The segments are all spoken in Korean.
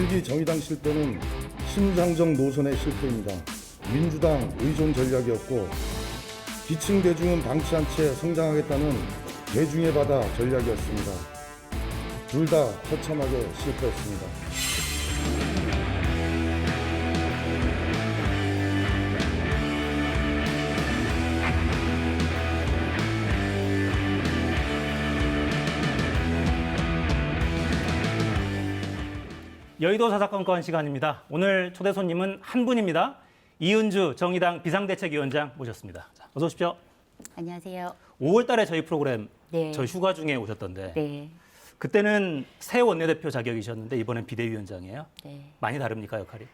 1기 정의당 실패는 신장정 노선의 실패입니다. 민주당 의존 전략이었고 기층 대중은 방치한 채 성장하겠다는 대중의 바다 전략이었습니다. 둘 다 처참하게 실패했습니다. 여의도 사사건건 시간입니다. 오늘 초대 손님은 한 분입니다. 이은주 정의당 비상대책위원장 모셨습니다. 자, 어서 오십시오. 안녕하세요. 5월 달에 저희 프로그램 네. 저희 휴가 중에 오셨던데 네. 그때는 새 원내대표 자격이셨는데 이번엔 비대위원장이에요. 네. 많이 다릅니까, 역할이?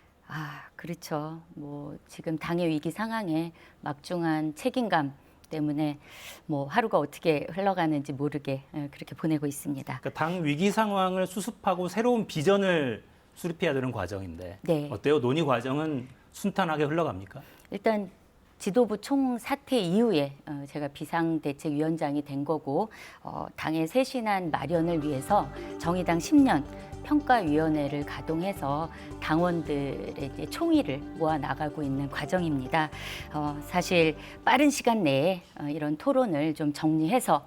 그렇죠. 뭐 지금 당의 위기 상황에 막중한 책임감 때문에 뭐 하루가 어떻게 흘러가는지 모르게 그렇게 보내고 있습니다. 그러니까 당 위기 상황을 수습하고 새로운 비전을 수립해야 되는 과정인데 네. 어때요? 논의 과정은 순탄하게 흘러갑니까? 일단 지도부 총사퇴 이후에 제가 비상대책위원장이 된 거고 당의 쇄신안 마련을 위해서 정의당 10년 평가위원회를 가동해서 당원들의 이제 총의를 모아 나가고 있는 과정입니다. 사실 빠른 시간 내에 이런 토론을 좀 정리해서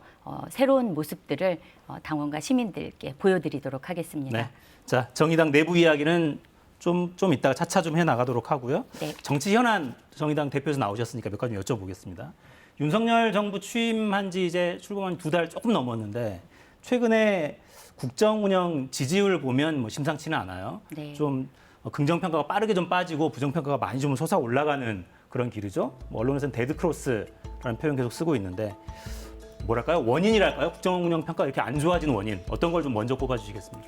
새로운 모습들을 당원과 시민들께 보여드리도록 하겠습니다. 네. 자, 정의당 내부 이야기는 좀 이따가 차차 좀 해나가도록 하고요. 네. 정치 현안 정의당 대표에서 나오셨으니까 몇 가지 좀 여쭤보겠습니다. 윤석열 정부 취임한 지 이제 출범한 2달 조금 넘었는데 최근에 국정 운영 지지율 보면 뭐 심상치는 않아요. 네. 좀 긍정평가가 빠르게 좀 빠지고 부정평가가 많이 좀 솟아 올라가는 그런 길이죠. 뭐 언론에서는 데드크로스라는 표현 계속 쓰고 있는데 뭐랄까요? 원인이랄까요? 국정 운영 평가 이렇게 안 좋아진 원인 어떤 걸 좀 먼저 꼽아주시겠습니까?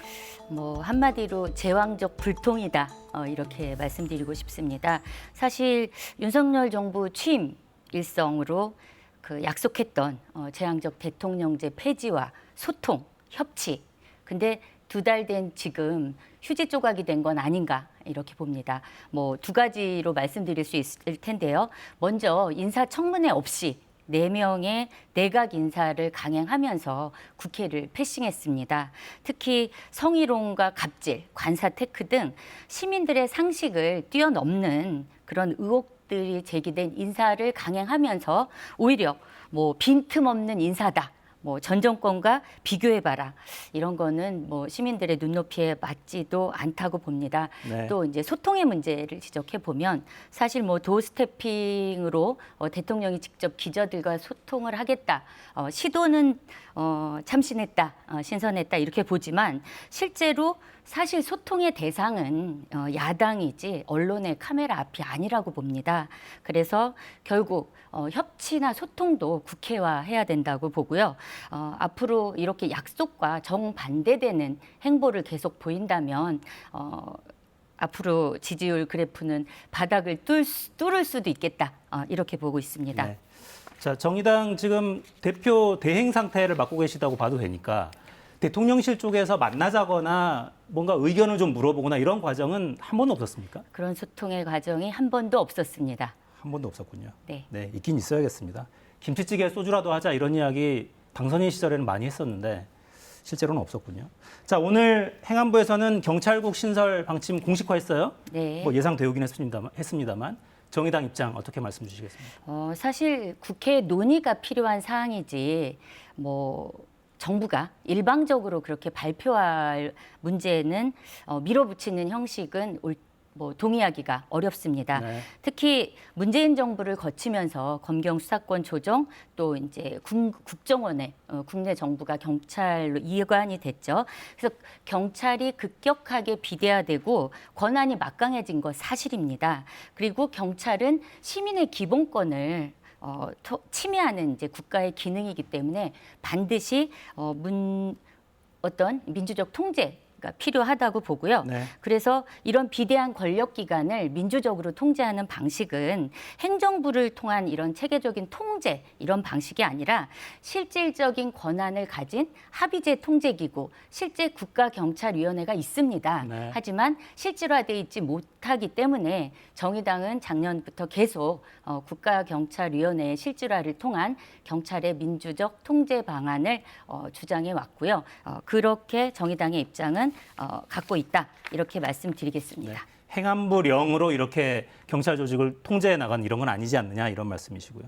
뭐 한마디로 제왕적 불통이다 이렇게 말씀드리고 싶습니다. 사실 윤석열 정부 취임 일성으로 그 약속했던 제왕적 대통령제 폐지와 소통, 협치. 근데 2달 된 지금 휴지 조각이 된 건 아닌가 이렇게 봅니다. 뭐 2가지로 말씀드릴 수 있을 텐데요. 먼저 인사청문회 없이 4명의 내각 인사를 강행하면서 국회를 패싱했습니다. 특히 성희롱과 갑질, 관사 테크 등 시민들의 상식을 뛰어넘는 그런 의혹들이 제기된 인사를 강행하면서 오히려 뭐 빈틈없는 인사다. 뭐 전 정권과 비교해봐라 이런 거는 뭐 시민들의 눈높이에 맞지도 않다고 봅니다. 네. 또 이제 소통의 문제를 지적해 보면 사실 뭐 도어스태핑으로 대통령이 직접 기자들과 소통을 하겠다 시도는 참신했다 신선했다 이렇게 보지만 실제로 사실 소통의 대상은 야당이지 언론의 카메라 앞이 아니라고 봅니다. 그래서 결국 협치나 소통도 국회화해야 된다고 보고요. 앞으로 이렇게 약속과 정반대되는 행보를 계속 보인다면 앞으로 지지율 그래프는 바닥을 뚫을 수도 있겠다. 이렇게 보고 있습니다. 네. 자, 정의당 지금 대표 대행 상태를 맡고 계시다고 봐도 되니까 대통령실 쪽에서 만나자거나 뭔가 의견을 좀 물어보거나 이런 과정은 한 번도 없었습니까? 그런 소통의 과정이 한 번도 없었습니다. 한 번도 없었군요. 네. 네, 있긴 있어야겠습니다. 김치찌개 소주라도 하자 이런 이야기 당선인 시절에는 많이 했었는데 실제로는 없었군요. 자, 오늘 행안부에서는 경찰국 신설 방침 공식화했어요. 네. 뭐 예상되긴 했습니다만 정의당 입장 어떻게 말씀 주시겠습니까? 사실 국회 논의가 필요한 사항이지 뭐 정부가 일방적으로 그렇게 발표할 문제는 밀어붙이는 형식은 뭐 동의하기가 어렵습니다. 네. 특히 문재인 정부를 거치면서 검경 수사권 조정 또 이제 국정원에 국내 정부가 경찰로 이관이 됐죠. 그래서 경찰이 급격하게 비대화되고 권한이 막강해진 것 사실입니다. 그리고 경찰은 시민의 기본권을 침해하는 이제 국가의 기능이기 때문에 반드시 어떤 민주적 통제가 필요하다고 보고요. 네. 그래서 이런 비대한 권력 기관을 민주적으로 통제하는 방식은 행정부를 통한 이런 체계적인 통제 이런 방식이 아니라 실질적인 권한을 가진 합의제 통제기구, 실제 국가경찰위원회가 있습니다. 네. 하지만 실질화되어 있지 못하기 때문에 정의당은 작년부터 계속 국가경찰위원회의 실질화를 통한 경찰의 민주적 통제 방안을 주장해 왔고요. 그렇게 정의당의 입장은 입장은 갖고 있다. 이렇게 말씀드리겠습니다. 네. 행안부령으로 이렇게 경찰 조직을 통제해 나가는 이런 건 아니지 않느냐 이런 말씀이시고요.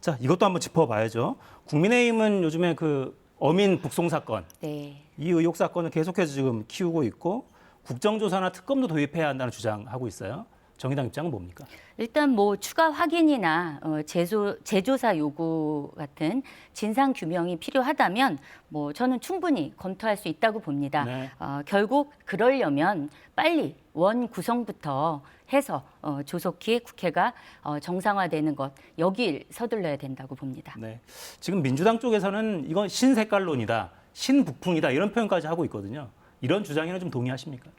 자, 이것도 한번 짚어봐야죠. 국민의힘은 요즘에 그 어민 북송 사건, 네. 이 의혹 사건을 계속해서 지금 키우고 있고 국정조사나 특검도 도입해야 한다는 주장하고 있어요. 정의당 입장은 뭡니까? 일단 뭐 추가 확인이나 재조사 요구 같은 진상 규명이 필요하다면 뭐 저는 충분히 검토할 수 있다고 봅니다. 네. 결국 그러려면 빨리 원 구성부터 해서 조속히 국회가 정상화되는 것 여길 서둘러야 된다고 봅니다. 네. 지금 민주당 쪽에서는 이건 신색깔론이다, 신북풍이다 이런 표현까지 하고 있거든요. 이런 주장에는 좀 동의하십니까?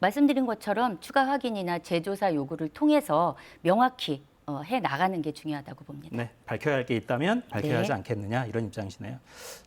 말씀드린 것처럼 추가 확인이나 재조사 요구를 통해서 명확히 해 나가는 게 중요하다고 봅니다. 네, 밝혀야 할 게 있다면 밝혀야 네. 하지 않겠느냐 이런 입장이시네요.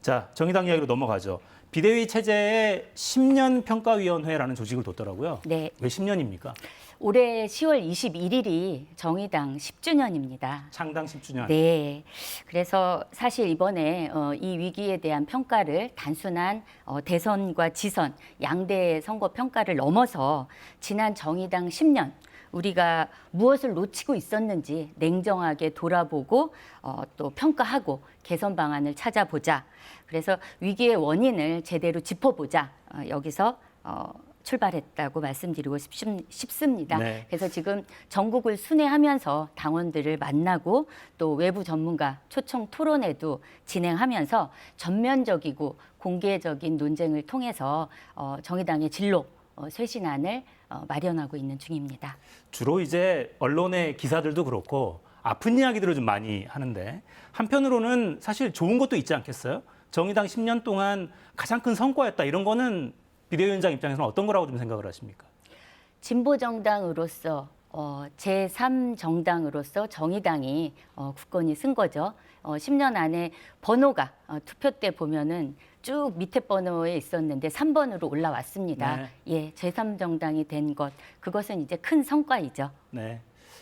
자, 정의당 이야기로 넘어가죠. 비대위 체제에 10년 평가위원회라는 조직을 뒀더라고요. 네, 왜 10년입니까? 올해 10월 21일이 정의당 10주년입니다. 창당 10주년. 네. 그래서 사실 이번에 이 위기에 대한 평가를 단순한 대선과 지선, 양대 선거 평가를 넘어서 지난 정의당 10년 우리가 무엇을 놓치고 있었는지 냉정하게 돌아보고 또 평가하고 개선 방안을 찾아보자. 그래서 위기의 원인을 제대로 짚어보자. 여기서 출발했다고 말씀드리고 싶습니다. 네. 그래서 지금 전국을 순회하면서 당원들을 만나고 또 외부 전문가 초청 토론회도 진행하면서 전면적이고 공개적인 논쟁을 통해서 정의당의 진로 쇄신안을 마련하고 있는 중입니다. 주로 이제 언론의 기사들도 그렇고 아픈 이야기들을 좀 많이 하는데 한편으로는 사실 좋은 것도 있지 않겠어요? 정의당 10년 동안 가장 큰 성과였다 이런 거는 비대위원장 입장에서는 어떤 거라고 좀 생각을 하십니까? 진보 정당으로서 제3정당으로서 정의당이 국권이 쓴 거죠. 10년 안에 번호가 투표 때 보면은 쭉 밑에 번호에 있었는데 3번으로 올라왔습니다. 네. 예, 제3정당이 된 것, 그것은 이제 큰 성과이죠. 네.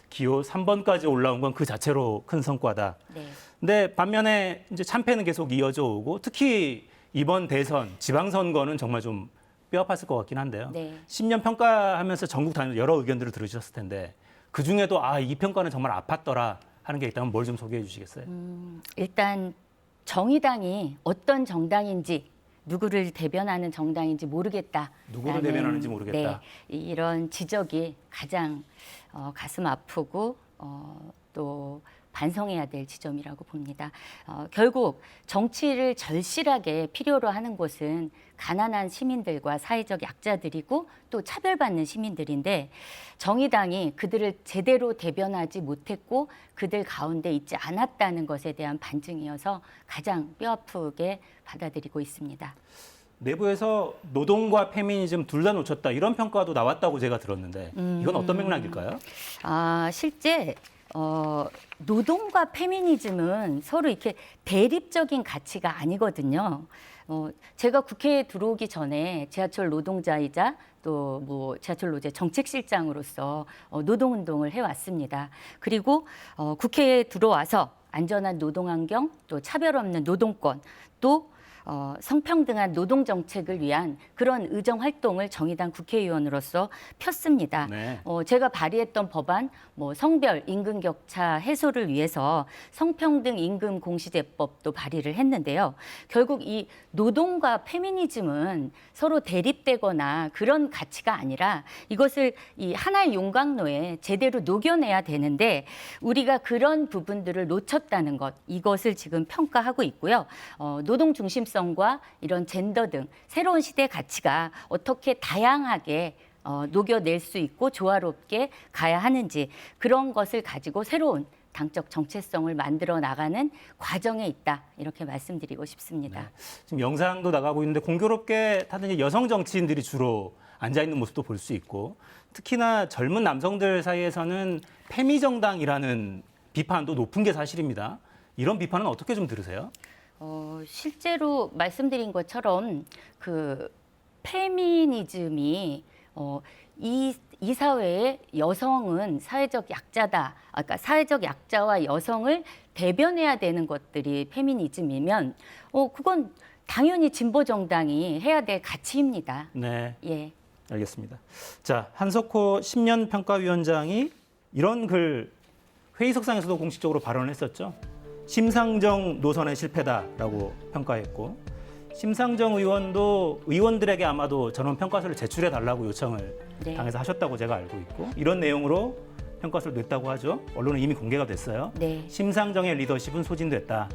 기호 3번까지 올라온 건 그 자체로 큰 성과다. 네. 근데 반면에 이제 참패는 계속 이어져 오고 특히 이번 대선, 지방선거는 정말 좀 뼈아팠을 것 같긴 한데요. 네. 10년 평가하면서 전국 다니면서 여러 의견들을 들으셨을 텐데 그중에도 이 평가는 정말 아팠더라 하는 게 있다면 뭘 좀 소개해 주시겠어요? 일단 정의당이 어떤 정당인지 누구를 대변하는 정당인지 모르겠다. 누구를 대변하는지 모르겠다. 네, 이런 지적이 가장 가슴 아프고 또 반성해야 될 지점이라고 봅니다. 결국 정치를 절실하게 필요로 하는 곳은 가난한 시민들과 사회적 약자들이고 또 차별받는 시민들인데 정의당이 그들을 제대로 대변하지 못했고 그들 가운데 있지 않았다는 것에 대한 반증이어서 가장 뼈아프게 받아들이고 있습니다. 내부에서 노동과 페미니즘 둘 다 놓쳤다 이런 평가도 나왔다고 제가 들었는데 이건 어떤 맥락일까요? 실제 노동과 페미니즘은 서로 이렇게 대립적인 가치가 아니거든요. 제가 국회에 들어오기 전에 지하철 노동자이자 또 뭐 지하철 노제 정책실장으로서 노동운동을 해왔습니다. 그리고 국회에 들어와서 안전한 노동환경, 또 차별 없는 노동권, 또 성평등한 노동 정책을 위한 그런 의정 활동을 정의당 국회의원으로서 폈습니다. 네. 제가 발의했던 법안, 성별 임금 격차 해소를 위해서 성평등 임금 공시제법도 발의를 했는데요. 결국 이 노동과 페미니즘은 서로 대립되거나 그런 가치가 아니라 이것을 이 하나의 용광로에 제대로 녹여내야 되는데 우리가 그런 부분들을 놓쳤다는 것, 이것을 지금 평가하고 있고요. 노동 중심성과 이런 젠더 등 새로운 시대 가치가 어떻게 다양하게 녹여낼 수 있고 조화롭게 가야 하는지 그런 것을 가지고 새로운 당적 정체성을 만들어 나가는 과정에 있다 이렇게 말씀드리고 싶습니다. 네. 지금 영상도 나가고 있는데 공교롭게 다들 이제 여성 정치인들이 주로 앉아 있는 모습도 볼 수 있고 특히나 젊은 남성들 사이에서는 페미 정당이라는 비판도 높은 게 사실입니다. 이런 비판은 어떻게 좀 들으세요? 실제로 말씀드린 것처럼 그 페미니즘이 이 사회의 여성은 사회적 약자다. 그러니까 사회적 약자와 여성을 대변해야 되는 것들이 페미니즘이면 그건 당연히 진보 정당이 해야 될 가치입니다. 네, 예. 알겠습니다. 자, 한석호 10년 평가위원장이 이런 글 회의석상에서도 공식적으로 발언을 했었죠. 심상정 노선의 실패다라고 평가했고, 심상정 의원도 의원들에게 아마도 전원 평가서를 제출해 달라고 요청을 네. 당에서 하셨다고 제가 알고 있고, 이런 내용으로 평가서를 냈다고 하죠. 언론에 이미 공개가 됐어요. 네. 심상정의 리더십은 소진됐다.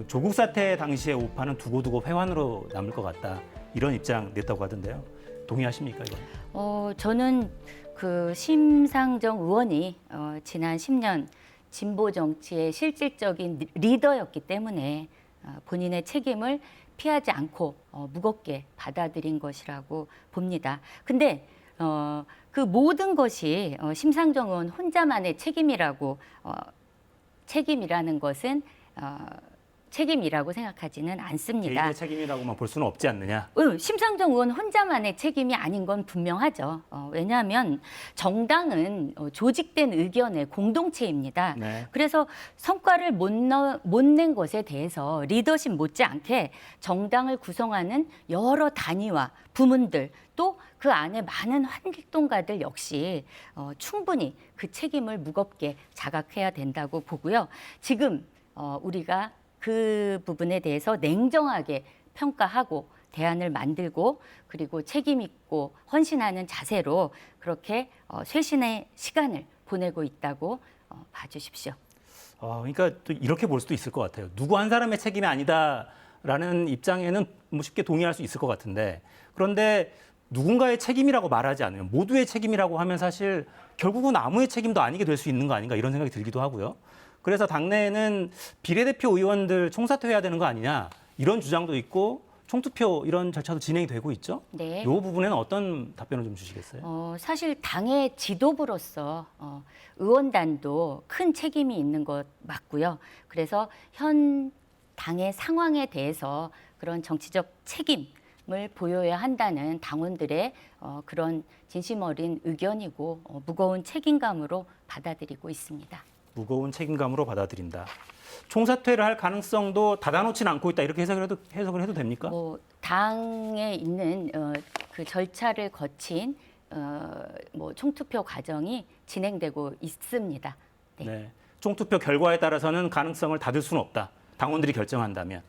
조국 사태 당시의 우파는 두고두고 회환으로 남을 것 같다. 이런 입장 냈다고 하던데요. 동의하십니까, 이건? 저는 그 심상정 의원이 지난 10년 진보 정치의 실질적인 리더였기 때문에 본인의 책임을 피하지 않고 무겁게 받아들인 것이라고 봅니다. 근데 그 모든 것이 심상정 의원 혼자만의 책임이라는 것은 책임이라고 생각하지는 않습니다. 개인의 책임이라고만 볼 수는 없지 않느냐. 심상정 의원 혼자만의 책임이 아닌 건 분명하죠. 왜냐하면 정당은 조직된 의견의 공동체입니다. 네. 그래서 성과를 못 낸 것에 대해서 리더십 못지않게 정당을 구성하는 여러 단위와 부문들 또 그 안에 많은 활동가들 역시 충분히 그 책임을 무겁게 자각해야 된다고 보고요. 지금 우리가 그 부분에 대해서 냉정하게 평가하고 대안을 만들고 그리고 책임 있고 헌신하는 자세로 그렇게 쇄신의 시간을 보내고 있다고 봐주십시오. 그러니까 또 이렇게 볼 수도 있을 것 같아요. 누구 한 사람의 책임이 아니다라는 입장에는 뭐 쉽게 동의할 수 있을 것 같은데, 그런데 누군가의 책임이라고 말하지 않으면, 모두의 책임이라고 하면 사실 결국은 아무의 책임도 아니게 될 수 있는 거 아닌가, 이런 생각이 들기도 하고요. 그래서 당내에는 비례대표 의원들 총사퇴해야 되는 거 아니냐, 이런 주장도 있고 총투표 이런 절차도 진행이 되고 있죠. 네. 이 부분에는 어떤 답변을 좀 주시겠어요? 사실 당의 지도부로서 의원단도 큰 책임이 있는 것 맞고요. 그래서 현 당의 상황에 대해서 그런 정치적 책임을 보여야 한다는 당원들의 그런 진심 어린 의견이고 무거운 책임감으로 받아들이고 있습니다. 무거운 책임감으로 받아들인다. 총사퇴를 할 가능성도 닫아놓지는 않고 있다. 이렇게 해석을 해도 됩니까? 당에 있는 그 절차를 거친 총투표 과정이 진행되고 있습니다. 네. 네. 총투표 결과에 따라서는 가능성을 닫을 수는 없다. 당원들이 결정한다면.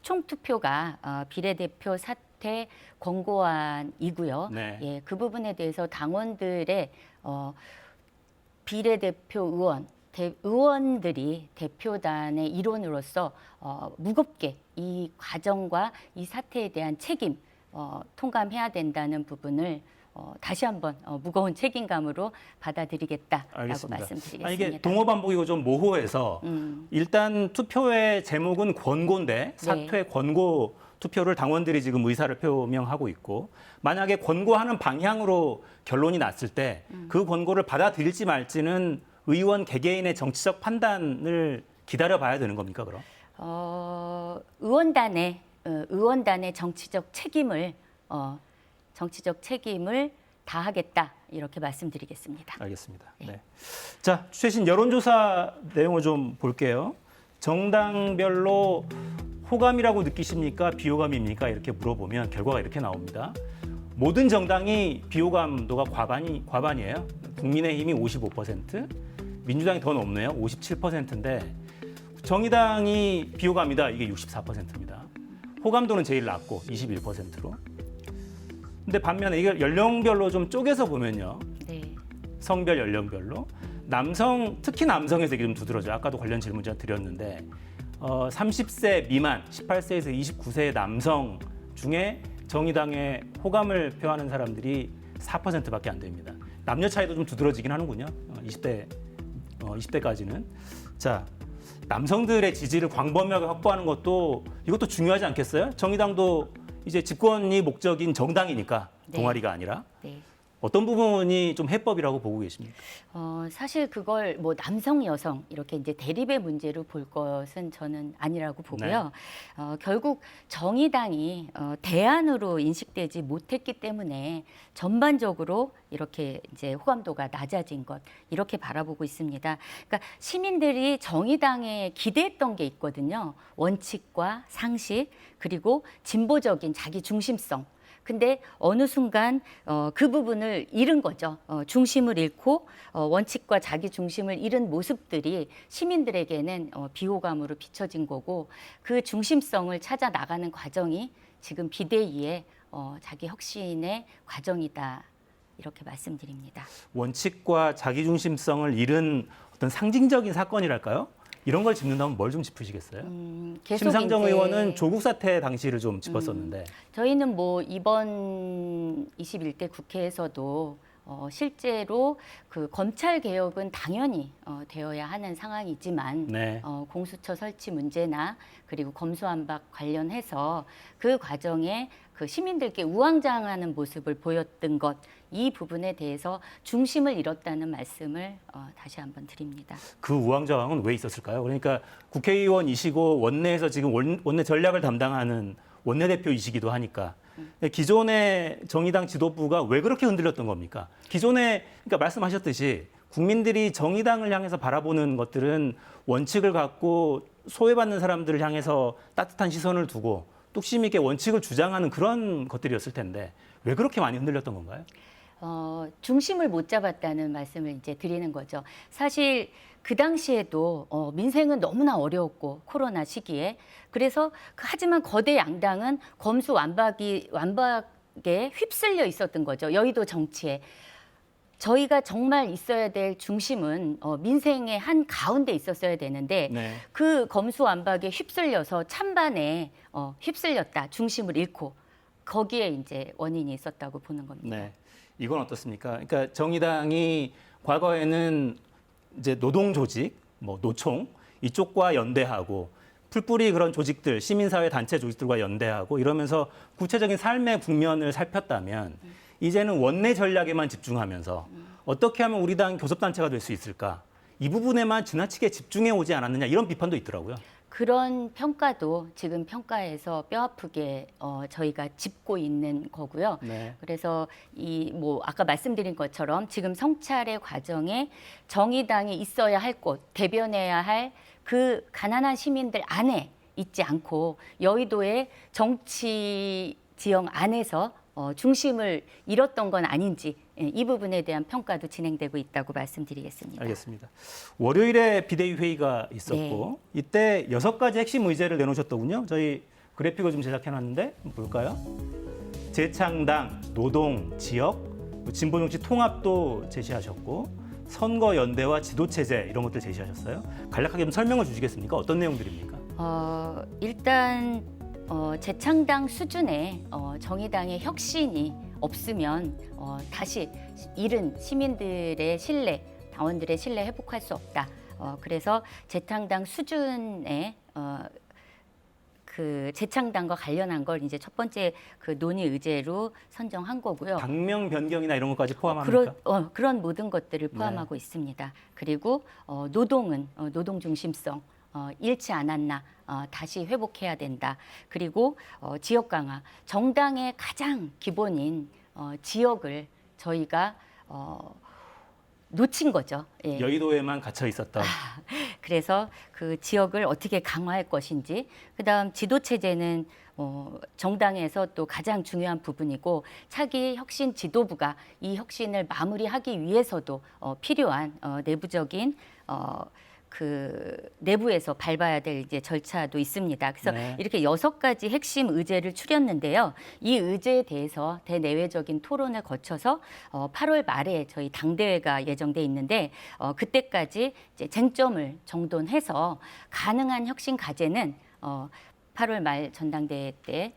총투표가 비례대표 사퇴 권고안이고요. 네. 예, 그 부분에 대해서 당원들의 비례대표 의원들이 대표단의 일원으로서 무겁게 이 과정과 이 사태에 대한 책임 통감해야 된다는 부분을 다시 한번 무거운 책임감으로 받아들이겠다라고 알겠습니다. 말씀드리겠습니다. 이게 동어반복이고 좀 모호해서 일단 투표의 제목은 권고인데 사퇴 권고 투표를 당원들이 지금 의사를 표명하고 있고, 만약에 권고하는 방향으로 결론이 났을 때 그 권고를 받아들일지 말지는 의원 개개인의 정치적 판단을 기다려봐야 되는 겁니까, 그럼? 의원단의 정치적 책임을 다하겠다 이렇게 말씀드리겠습니다. 알겠습니다. 네. 자, 최신 여론조사 내용을 좀 볼게요. 정당별로 호감이라고 느끼십니까? 비호감입니까? 이렇게 물어보면 결과가 이렇게 나옵니다. 모든 정당이 비호감도가 과반이에요. 국민의힘이 55%, 민주당이 더 높네요. 57%인데 정의당이 비호감이다. 이게 64%입니다. 호감도는 제일 낮고 21%로. 근데 반면에 이걸 연령별로 좀 쪼개서 보면요. 네. 성별 연령별로 특히 남성에서 이게 좀 두드러져요. 아까도 관련 질문 제가 드렸는데 30세 미만 18세에서 29세의 남성 중에 정의당에 호감을 표하는 사람들이 4%밖에 안 됩니다. 남녀 차이도 좀 두드러지긴 하는군요. 20대까지는. 자, 남성들의 지지를 광범위하게 확보하는 이것도 중요하지 않겠어요? 정의당도 이제 집권이 목적인 정당이니까 네. 동아리가 아니라. 네. 어떤 부분이 좀 해법이라고 보고 계십니까? 사실 그걸 뭐 남성, 여성 이렇게 이제 대립의 문제로 볼 것은 저는 아니라고 보고요. 결국 정의당이 대안으로 인식되지 못했기 때문에 전반적으로 이렇게 이제 호감도가 낮아진 것 이렇게 바라보고 있습니다. 그러니까 시민들이 정의당에 기대했던 게 있거든요. 원칙과 상식 그리고 진보적인 자기 중심성. 근데 어느 순간 그 부분을 잃은 거죠. 중심을 잃고 원칙과 자기 중심을 잃은 모습들이 시민들에게는 비호감으로 비춰진 거고 그 중심성을 찾아 나가는 과정이 지금 비대위의 자기 혁신의 과정이다. 이렇게 말씀드립니다. 원칙과 자기중심성을 잃은 어떤 상징적인 사건이랄까요? 이런 걸 짚는다면 뭘 좀 짚으시겠어요? 계속 심상정 이제 의원은 조국 사태 당시를 좀 짚었었는데 저희는 뭐 이번 21대 국회에서도 실제로 그 검찰 개혁은 당연히 되어야 하는 상황이지만 네. 공수처 설치 문제나 그리고 검수완박 관련해서 그 과정에 그 시민들께 우왕좌왕하는 모습을 보였던 것 이 부분에 대해서 중심을 잃었다는 말씀을 다시 한번 드립니다. 그 우왕좌왕은 왜 있었을까요? 그러니까 국회의원이시고 원내에서 지금 원내 전략을 담당하는 원내대표이시기도 하니까 기존의 정의당 지도부가 왜 그렇게 흔들렸던 겁니까? 기존에 그러니까 말씀하셨듯이 국민들이 정의당을 향해서 바라보는 것들은 원칙을 갖고 소외받는 사람들을 향해서 따뜻한 시선을 두고 뚝심 있게 원칙을 주장하는 그런 것들이었을 텐데 왜 그렇게 많이 흔들렸던 건가요? 중심을 못 잡았다는 말씀을 이제 드리는 거죠. 사실 그 당시에도 민생은 너무나 어려웠고 코로나 시기에 그래서 하지만 거대 양당은 검수완박에 휩쓸려 있었던 거죠. 여의도 정치에. 저희가 정말 있어야 될 중심은 민생의 한 가운데 있었어야 되는데 네. 그 검수완박에 휩쓸려서 찬반에 휩쓸렸다. 중심을 잃고 거기에 이제 원인이 있었다고 보는 겁니다. 네. 이건 어떻습니까? 그러니까 정의당이 과거에는 이제 노동 조직, 뭐 노총 이쪽과 연대하고 풀뿌리 그런 조직들, 시민사회 단체 조직들과 연대하고 이러면서 구체적인 삶의 국면을 살폈다면 이제는 원내 전략에만 집중하면서 어떻게 하면 우리 당 교섭단체가 될 수 있을까? 이 부분에만 지나치게 집중해 오지 않았느냐 이런 비판도 있더라고요. 그런 평가도 지금 평가에서 뼈아프게 저희가 짚고 있는 거고요. 네. 그래서 이 뭐 아까 말씀드린 것처럼 지금 성찰의 과정에 정의당이 있어야 할 곳, 대변해야 할 그 가난한 시민들 안에 있지 않고 여의도의 정치 지형 안에서 중심을 잃었던 건 아닌지 이 부분에 대한 평가도 진행되고 있다고 말씀드리겠습니다. 알겠습니다. 월요일에 비대위 회의가 있었고 이때 6가지 핵심 의제를 내놓으셨더군요. 저희 그래픽을 좀 제작해놨는데 볼까요? 재창당, 노동, 지역, 진보정치 통합도 제시하셨고 선거 연대와 지도체제 이런 것들 제시하셨어요. 간략하게 좀 설명을 주시겠습니까? 어떤 내용들입니까? 일단 재창당 수준의 정의당의 혁신이 없으면 다시 잃은 시민들의 신뢰, 당원들의 신뢰 회복할 수 없다. 그래서 재창당 수준의 그 재창당과 관련한 걸 이제 첫 번째 그 논의 의제로 선정한 거고요. 당명 변경이나 이런 것까지 포함합니까? 그런 모든 것들을 포함하고 있습니다. 그리고 노동은 노동 중심성. 잃지 않았나 다시 회복해야 된다. 그리고 지역 강화, 정당의 가장 기본인 지역을 저희가 놓친 거죠. 예. 여의도에만 갇혀 있었던. 그래서 그 지역을 어떻게 강화할 것인지, 그다음 지도 체제는 정당에서 또 가장 중요한 부분이고 차기 혁신 지도부가 이 혁신을 마무리하기 위해서도 필요한 내부적인 그 내부에서 밟아야 될 이제 절차도 있습니다. 그래서 네. 이렇게 6가지 핵심 의제를 추렸는데요. 이 의제에 대해서 대내외적인 토론을 거쳐서 8월 말에 저희 당대회가 예정돼 있는데 그때까지 이제 쟁점을 정돈해서 가능한 혁신 과제는 8월 말 전당대회 때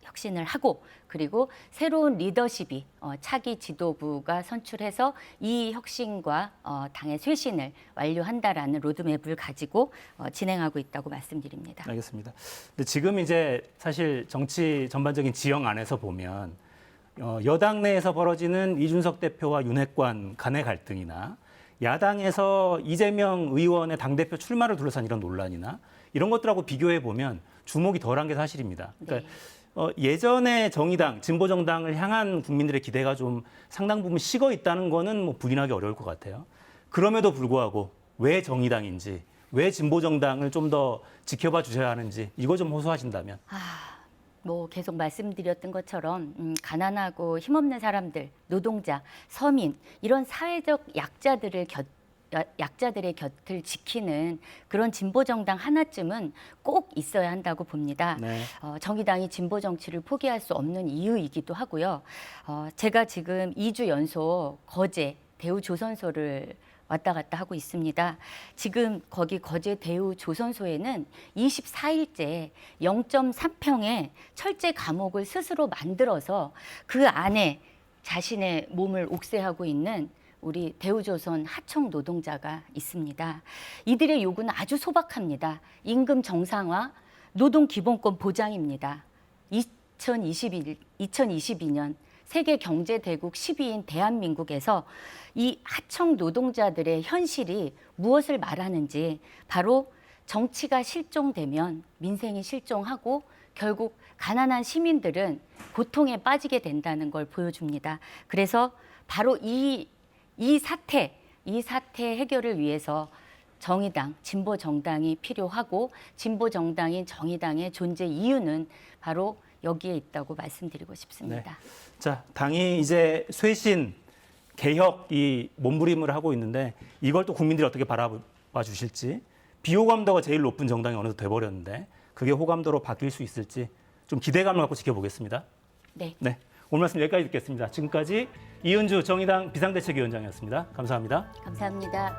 혁신을 하고 그리고 새로운 리더십이 차기 지도부가 선출해서 이 혁신과 당의 쇄신을 완료한다라는 로드맵을 가지고 진행하고 있다고 말씀드립니다. 알겠습니다. 근데 지금 이제 사실 정치 전반적인 지형 안에서 보면 여당 내에서 벌어지는 이준석 대표와 윤핵관 간의 갈등이나 야당에서 이재명 의원의 당대표 출마를 둘러싼 이런 논란이나 이런 것들하고 비교해 보면 주목이 덜한 게 사실입니다. 그러니까 예전에 정의당, 진보정당을 향한 국민들의 기대가 좀 상당 부분 식어 있다는 거는 뭐 부인하기 어려울 것 같아요. 그럼에도 불구하고 왜 정의당인지, 왜 진보정당을 좀 더 지켜봐 주셔야 하는지 이거 좀 호소하신다면. 뭐 계속 말씀드렸던 것처럼 가난하고 힘없는 사람들, 노동자, 서민 이런 사회적 약자들의 곁을 지키는 그런 진보 정당 하나쯤은 꼭 있어야 한다고 봅니다. 네. 정의당이 진보 정치를 포기할 수 없는 이유이기도 하고요. 제가 지금 2주 연속 거제 대우조선소를 왔다 갔다 하고 있습니다. 지금 거기 거제 대우조선소에는 24일째 0.3평의 철제 감옥을 스스로 만들어서 그 안에 자신의 몸을 옥죄하고 있는 우리 대우조선 하청 노동자가 있습니다. 이들의 요구는 아주 소박합니다. 임금 정상화, 노동기본권 보장입니다. 2022년 세계 경제대국 10위인 대한민국에서 이 하청 노동자들의 현실이 무엇을 말하는지 바로 정치가 실종되면 민생이 실종하고 결국 가난한 시민들은 고통에 빠지게 된다는 걸 보여줍니다. 그래서 바로 이 사태 해결을 위해서 정의당, 진보 정당이 필요하고 진보 정당인 정의당의 존재 이유는 바로 여기에 있다고 말씀드리고 싶습니다. 네. 자, 당이 이제 쇄신, 개혁 이 몸부림을 하고 있는데 이걸 또 국민들이 어떻게 바라봐 주실지, 비호감도가 제일 높은 정당이 어느새 돼버렸는데 그게 호감도로 바뀔 수 있을지 좀 기대감을 갖고 지켜보겠습니다. 네. 네, 오늘 말씀 여기까지 듣겠습니다. 지금까지 이은주 정의당 비상대책위원장이었습니다. 감사합니다. 감사합니다.